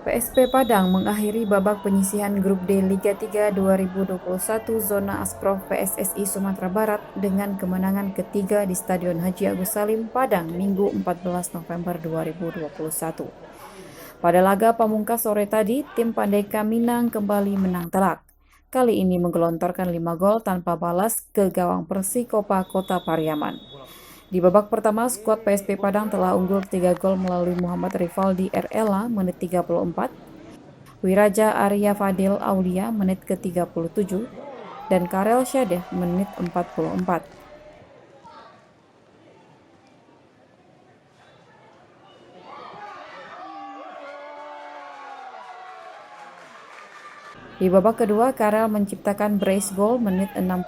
PSP Padang mengakhiri babak penyisihan Grup D Liga 3 2021 Zona Asprof PSSI Sumatera Barat dengan kemenangan ketiga di Stadion Haji Agus Salim, Padang, Minggu 14 November 2021. Pada laga pamungkas sore tadi, tim Pandeka Minang kembali menang telak. Kali ini menggelontorkan 5 gol tanpa balas ke gawang Persikopa Kota Pariaman. Di babak pertama, skuad PSP Padang telah unggul 3 gol melalui Muhammad Rivaldi RLA menit 34, Wiraja Arya Fadil Aulia menit ke-37, dan Karel Syadeh menit 44. Di babak kedua, Karel menciptakan brace goal menit 65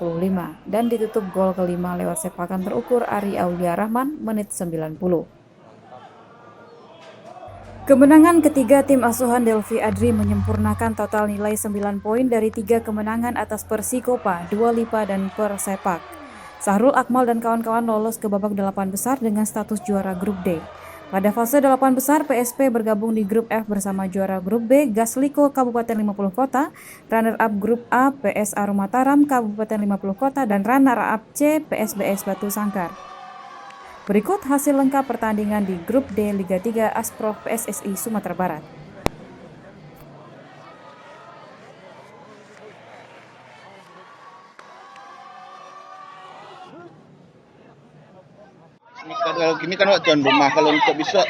dan ditutup gol kelima lewat sepakan terukur Ari Aulia Rahman menit 90. Kemenangan ketiga tim asuhan Delvi Adri menyempurnakan total nilai 9 poin dari 3 kemenangan atas Persikopa, Dua Lipa, dan Persepak. Sahrul Akmal dan kawan-kawan lolos ke babak 8 besar dengan status juara Grup D. Pada fase 8 besar, PSP bergabung di Grup F bersama juara Grup B Gasliko Kabupaten 50 Kota, runner-up Grup A PSA Mataram Kabupaten 50 Kota, dan runner-up C PSBS Batu Sangkar. Berikut hasil lengkap pertandingan di Grup D Liga 3 Asprof PSSI Sumatera Barat. Kalau gini kan tuan rumah, kalau untuk bisa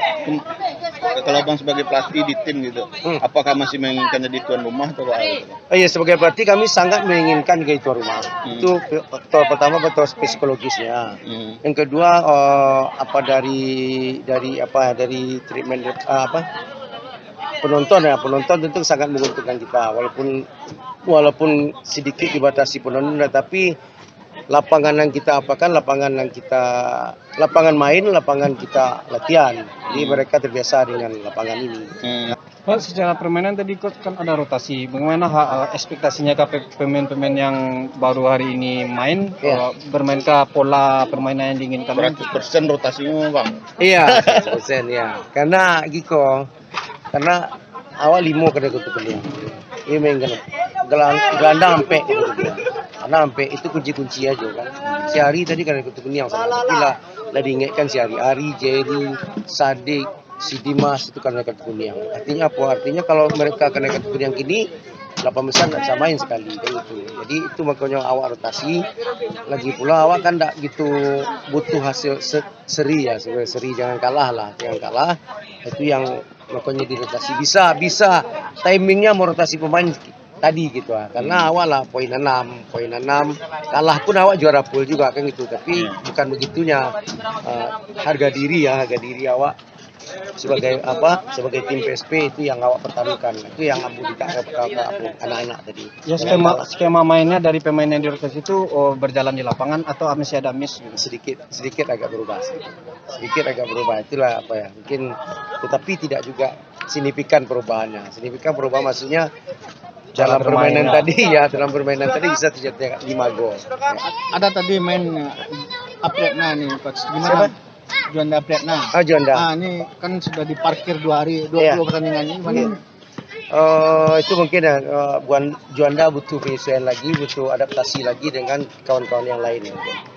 kalau abang sebagai pelatih di tim gitu, apakah masih menginginkan jadi tuan rumah atau apa? Oh iya, sebagai pelatih kami sangat menginginkan ke tuan rumah. Itu faktor pertama, faktor psikologisnya. Yang kedua dari treatment penonton tentu sangat menguntungkan kita, walaupun sedikit dibatasi penonton, tapi lapangan yang kita lapangan main, lapangan kita latihan. Jadi mereka terbiasa dengan lapangan ini. Pak, secara permainan tadi coach kan ada rotasi. Bagaimana ekspektasinya ke pemain-pemain yang baru hari ini main? Ya. Bermainkah pola permainan yang diinginkan? 100% rotasinya bang? Iya, 100% ya. Karena awal 5 kena kutu kuliah. Ini main gelandang sampai kutu kuliah. Karena sampai itu kunci aja kan. Si Ari tadi kena kutu kuliah sama. Tapi lah diingatkan si Ari, Jerry, Sadik, si Dimas itu karena kutu kuliah. Artinya apa? Artinya kalau mereka kena kutu kuliah gini, 8 besar nggak bisa main sekali kayak gitu. Jadi itu makanya awak rotasi. Lagi pula awak kan nggak gitu butuh hasil seri ya, sebenarnya seri jangan kalah. Itu yang makanya dirotasi bisa timingnya mau rotasi pemain tadi gitu karena awak lah poin 6 kalah pun awak juara pool juga kan gitu, tapi bukan begitunya harga diri awak sebagai tim PSP itu yang awak pertaruhkan, itu yang Abu ditangkap anak-anak tadi. Ya, skema mainnya dari pemain yang dirotasi itu berjalan di lapangan atau masih ada miss? Sedikit agak berubah itulah mungkin, tetapi tidak juga signifikan perubahannya. Perubahan maksudnya dalam permainan tadi bisa tercetak 5 gol. Ya. Ada tadi main update nih coach, gimana? Juanda Priatna. Juanda. Ini kan sudah diparkir 2 hari, 20 pertandingan ini. Itu mungkin Juanda butuh penyesuaian lagi, butuh adaptasi lagi dengan kawan-kawan yang lain.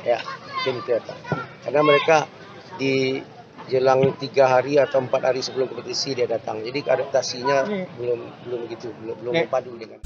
Ya, mungkin itu ya. Karena mereka di jelang 3 hari atau 4 hari sebelum kompetisi dia datang. Jadi adaptasinya belum berpadu dengan.